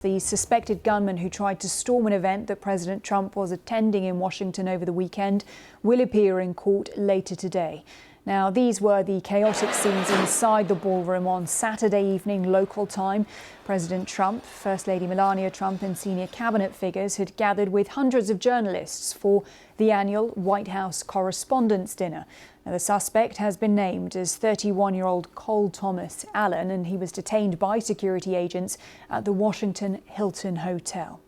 The suspected gunman who tried to storm an event that President Trump was attending in Washington over the weekend will appear in court later today. Now, these were the chaotic scenes inside the ballroom on Saturday evening local time. President Trump, First Lady Melania Trump and senior cabinet figures had gathered with hundreds of journalists for the annual White House Correspondents' Dinner. Now, the suspect has been named as 31-year-old Cole Thomas Allen, and he was detained by security agents at the Washington Hilton Hotel.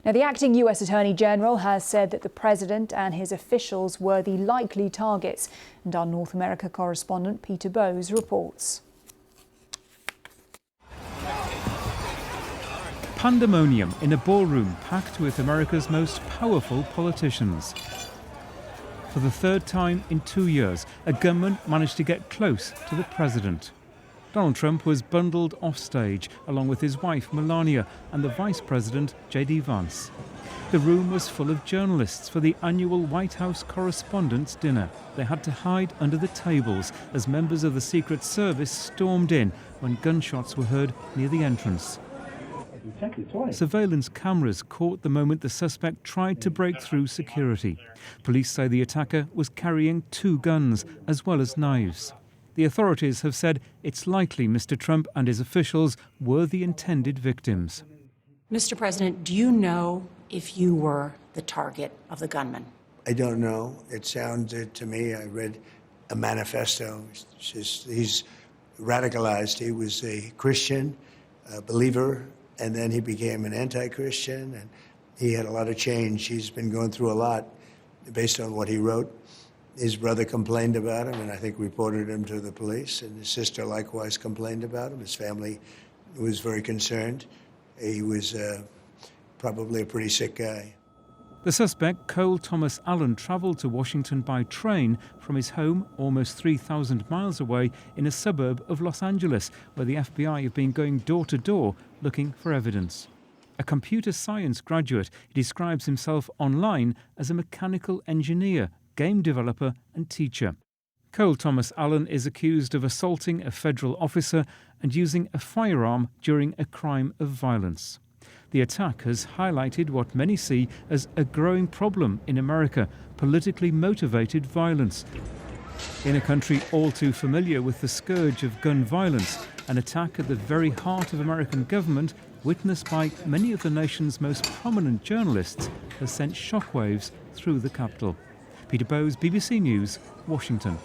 Now, the acting U.S. Attorney General has said that the president and his officials were the likely targets. And our North America correspondent Peter Bowes reports. Pandemonium in a ballroom packed with America's most powerful politicians. For the third time in 2 years, a gunman managed to get close to the president. Donald Trump was bundled off stage along with his wife Melania and the Vice President J.D. Vance. The room was full of journalists for the annual White House Correspondents' Dinner. They had to hide under the tables as members of the Secret Service stormed in when gunshots were heard near the entrance. Surveillance cameras caught the moment the suspect tried to break through security. Police say the attacker was carrying 2 guns as well as knives. The authorities have said it's likely Mr. Trump and his officials were the intended victims. Mr. President, do you know if you were the target of the gunman? I don't know. It sounded to me, I read a manifesto. He's radicalized. He was a Christian, a believer, and then he became an anti-Christian, and he had a lot of change. He's been going through a lot based on what he wrote. His brother complained about him and I think reported him to the police, and his sister likewise complained about him. His family was very concerned. He was probably a pretty sick guy. The suspect, Cole Thomas Allen, travelled to Washington by train from his home almost 3,000 miles away in a suburb of Los Angeles, where the FBI have been going door to door looking for evidence. A computer science graduate, he describes himself online as a mechanical engineer, game developer and teacher. Cole Thomas Allen is accused of assaulting a federal officer and using a firearm during a crime of violence. The attack has highlighted what many see as a growing problem in America, politically motivated violence. In a country all too familiar with the scourge of gun violence, an attack at the very heart of American government, witnessed by many of the nation's most prominent journalists, has sent shockwaves through the capital. Peter Bowes, BBC News, Washington.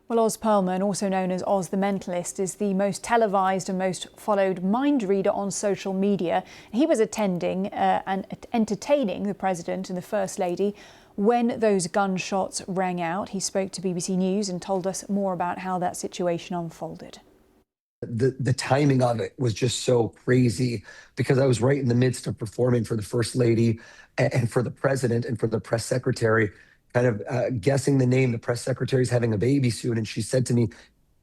Well, Oz Perlman, also known as Oz the Mentalist, is the most televised and most followed mind reader on social media. He was attending and entertaining the President and the First Lady when those gunshots rang out. He spoke to BBC News and told us more about how that situation unfolded. The timing of it was just so crazy because I was right in the midst of performing for the First Lady and for the President and for the press secretary, kind of guessing the name. The press secretary is having a baby soon, and she said to me,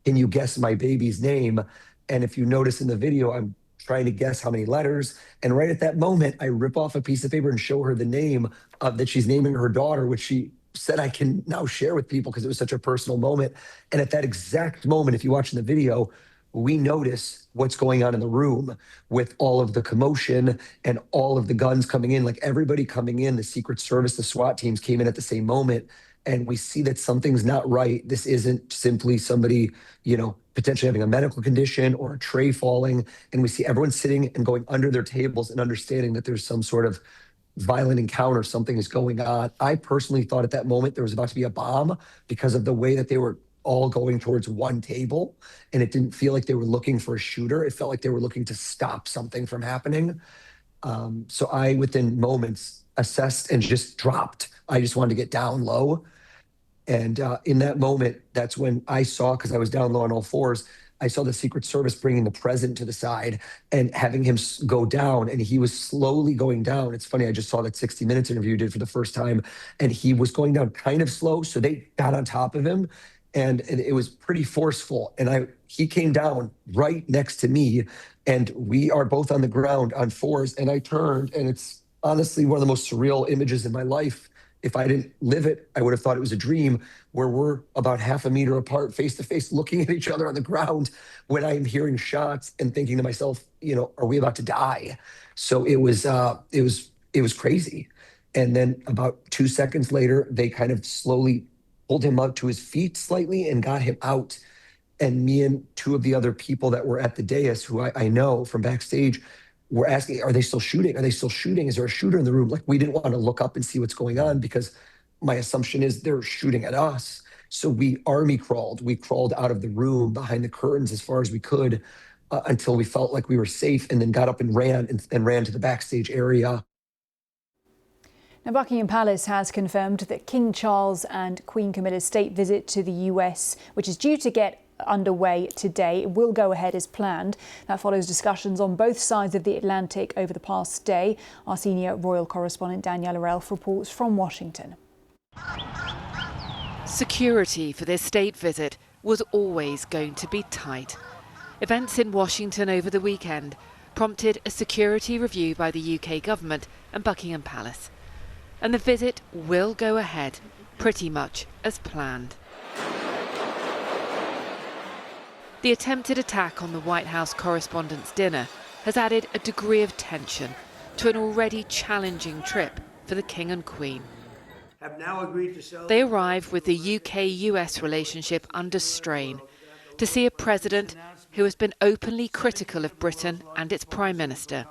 "Can you guess my baby's name?" And if you notice in the video, I'm trying to guess how many letters. And right at that moment, I rip off a piece of paper and show her the name that she's naming her daughter, which she said I can now share with people because it was such a personal moment. And at that exact moment, if you watch in the video, we notice what's going on in the room with all of the commotion and all of the guns coming in, like everybody coming in, the Secret Service, the SWAT teams came in at the same moment. And we see that something's not right. This isn't simply somebody, potentially having a medical condition or a tray falling. And we see everyone sitting and going under their tables and understanding that there's some sort of violent encounter, something is going on. I personally thought at that moment there was about to be a bomb because of the way that they were all going towards one table, and it didn't feel like they were looking for a shooter. It felt like they were looking to stop something from happening. So I, within moments, assessed and just dropped. I just wanted to get down low. And in that moment, that's when I saw, because I was down low on all fours, I saw the Secret Service bringing the president to the side and having him go down, and he was slowly going down. It's funny, I just saw that 60 Minutes interview you did for the first time, and he was going down kind of slow, so they got on top of him. And it was pretty forceful. And he came down right next to me, and we are both on the ground on fours. And I turned, and it's honestly one of the most surreal images in my life. if I didn't live it, I would have thought it was a dream, where we're about half a meter apart, face to face, looking at each other on the ground when I'm hearing shots and thinking to myself, are we about to die? So it was crazy. And then about 2 seconds later, they kind of slowly pulled him up to his feet slightly and got him out. And me and two of the other people that were at the dais, who I know from backstage, were asking, are they still shooting? Are they still shooting? Is there a shooter in the room? Like, we didn't want to look up and see what's going on, because my assumption is they're shooting at us. So we army crawled. We crawled out of the room behind the curtains as far as we could, until we felt like we were safe, and then got up and ran to the backstage area. Now, Buckingham Palace has confirmed that King Charles and Queen Camilla's state visit to the US, which is due to get underway today, will go ahead as planned. That follows discussions on both sides of the Atlantic over the past day. Our senior royal correspondent Daniela Relf reports from Washington. Security for this state visit was always going to be tight. Events in Washington over the weekend prompted a security review by the UK government and Buckingham Palace. And the visit will go ahead pretty much as planned. The attempted attack on the White House Correspondents' Dinner has added a degree of tension to an already challenging trip for the King and Queen. Have now agreed to sell. They arrive with the UK-US relationship under strain to see a president who has been openly critical of Britain and its Prime Minister.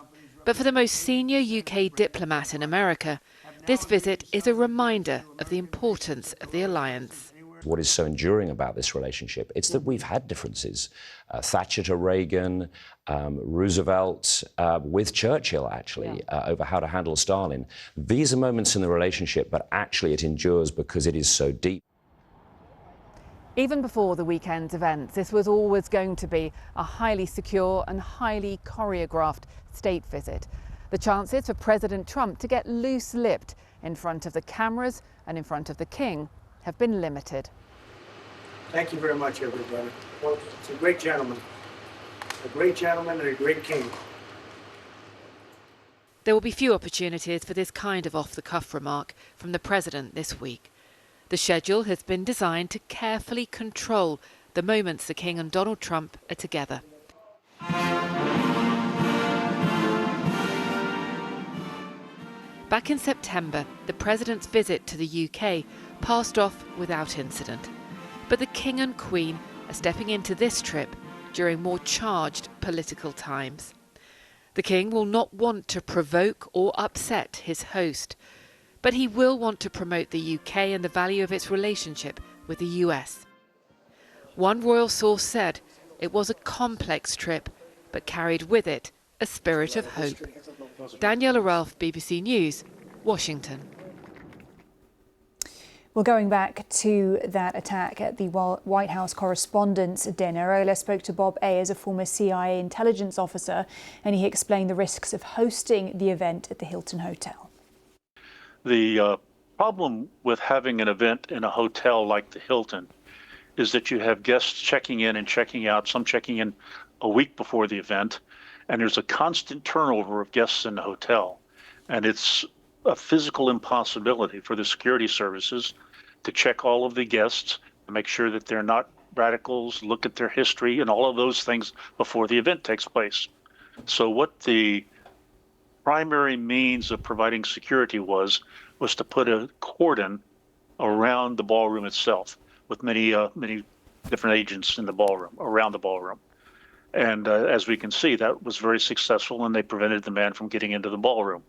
But for the most senior UK diplomat in America, this visit is a reminder of the importance of the alliance. What is so enduring about this relationship, it's that we've had differences. Thatcher to Reagan, Roosevelt with Churchill, actually, over how to handle Stalin. These are moments in the relationship, but actually it endures because it is so deep. Even before the weekend's events, this was always going to be a highly secure and highly choreographed state visit. The chances for President Trump to get loose-lipped in front of the cameras and in front of the King have been limited. Thank you very much, everybody. Well, it's a great gentleman. A great gentleman and a great king. There will be few opportunities for this kind of off-the-cuff remark from the President this week. The schedule has been designed to carefully control the moments the King and Donald Trump are together. Back in September, the President's visit to the UK passed off without incident. But the King and Queen are stepping into this trip during more charged political times. The King will not want to provoke or upset his host, but he will want to promote the UK and the value of its relationship with the US. One royal source said it was a complex trip, but carried with it a spirit of hope. Daniela Relf, BBC News, Washington. Well, going back to that attack at the White House Correspondents' Dinner, Ola spoke to Bob Ayers, a former CIA intelligence officer, and he explained the risks of hosting the event at the Hilton Hotel. The problem with having an event in a hotel like the Hilton is that you have guests checking in and checking out, some checking in a week before the event, and there's a constant turnover of guests in the hotel. And it's a physical impossibility for the security services to check all of the guests and make sure that they're not radicals, look at their history and all of those things before the event takes place. So what the primary means of providing security was to put a cordon around the ballroom itself with many different agents in the ballroom, around the ballroom. And as we can see, that was very successful, and they prevented the man from getting into the ballroom.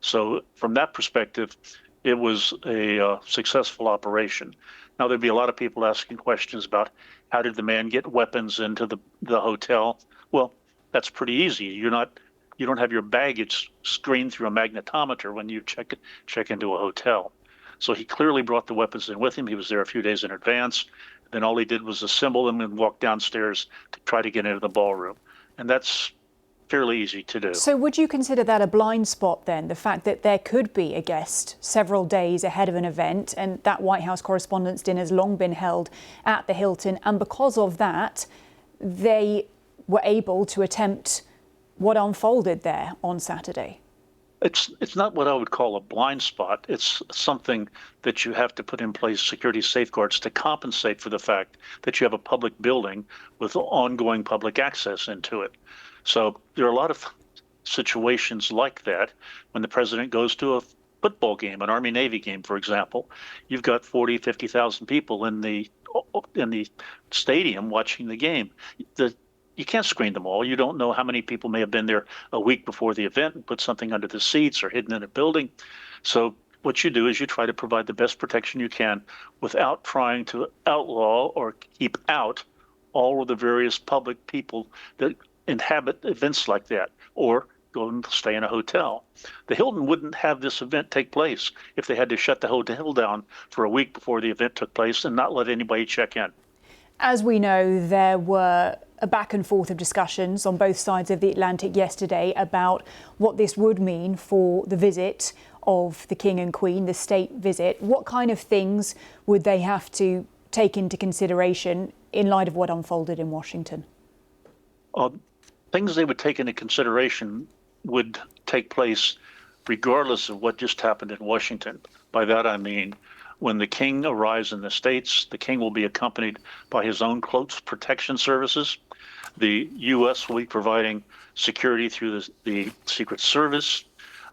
So from that perspective, it was a successful operation. Now, there'd be a lot of people asking questions about how did the man get weapons into the hotel? Well, that's pretty easy. You don't have your baggage screened through a magnetometer when you check into a hotel. So he clearly brought the weapons in with him. He was there a few days in advance. Then all he did was assemble them and walk downstairs to try to get into the ballroom. And that's fairly easy to do. So would you consider that a blind spot then, the fact that there could be a guest several days ahead of an event, and that White House Correspondents' Dinner has long been held at the Hilton, and because of that, they were able to attempt what unfolded there on Saturday? It's not what I would call a blind spot. It's something that you have to put in place security safeguards to compensate for the fact that you have a public building with ongoing public access into it. So there are a lot of situations like that when the president goes to a football game, an Army-Navy game, for example. You've got 40, 50,000 people in the stadium watching the game. You can't screen them all. You don't know how many people may have been there a week before the event and put something under the seats or hidden in a building. So what you do is you try to provide the best protection you can without trying to outlaw or keep out all of the various public people that inhabit events like that or go and stay in a hotel. The Hilton wouldn't have this event take place if they had to shut the hotel down for a week before the event took place and not let anybody check in. As we know, there were a back and forth of discussions on both sides of the Atlantic yesterday about what this would mean for the visit of the King and Queen, the state visit. What kind of things would they have to take into consideration in light of what unfolded in Washington? Things they would take into consideration would take place regardless of what just happened in Washington. By that I mean, when the king arrives in the States, the king will be accompanied by his own close protection services. The U.S. will be providing security through the Secret Service.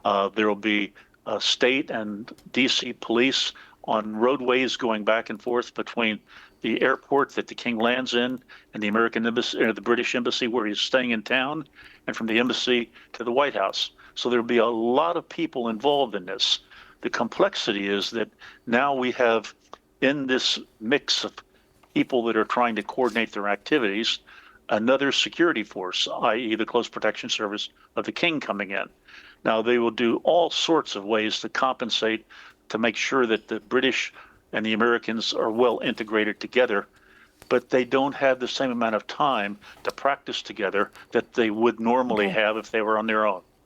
There will be state and D.C. police on roadways going back and forth between the airport that the king lands in and the American embassy, or the British embassy where he's staying in town, and from the embassy to the White House. So there'll be a lot of people involved in this. The complexity is that now we have in this mix of people that are trying to coordinate their activities, another security force, i.e. the close protection service of the king coming in. Now they will do all sorts of ways to compensate to make sure that the British and the Americans are well integrated together, but they don't have the same amount of time to practice together that they would normally have if they were on their own.